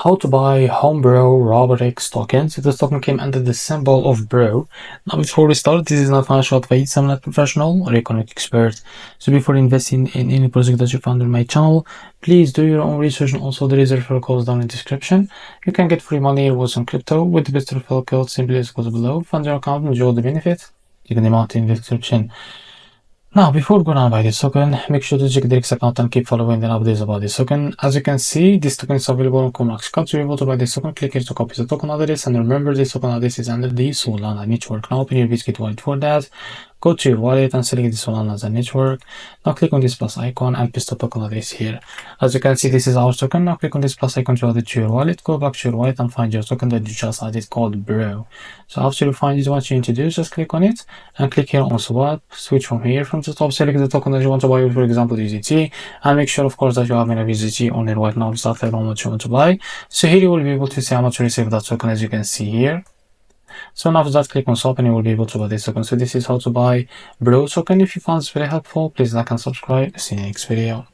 How to buy Homebrew Robotics tokens. This token came under the symbol of brew. Now before we start, this is not financial advice. I'm not professional or economic expert. So before investing in any project that you found on my channel, please do your own research, and also there is a referral code down in the description. You can get free money or some crypto with the best referral code simply as goes below. Fund your account and enjoy the benefit. You can amount in the description. Now, before going on by this token, make sure to check the REFERRAL account and keep following the updates about this token. As you can see, this token is available on MEXC. To be able to buy this token, click here to copy the token address, and remember this token address is under the Solana network. Now open your Bitcoin wallet for that. Go to your wallet and select the Solana as a network. Now click on this plus icon and paste the token address here. As you can see, this is our token. Now click on this plus icon to add it to your wallet. Go back to your wallet and find your token that you just added called Brew. So after you find it, what you need to do is just click on it and click here on swap. Switch from here from the top, select the token that you want to buy, for example USDT, and make sure of course that you have enough USDT on it right now to start how much you want to buy. So here you will be able to see how much you receive that token, as you can see here. So now after that, click on swap and you will be able to buy this token. So this is how to buy Brew token. If you found this very helpful, please like and subscribe. See you in the next video.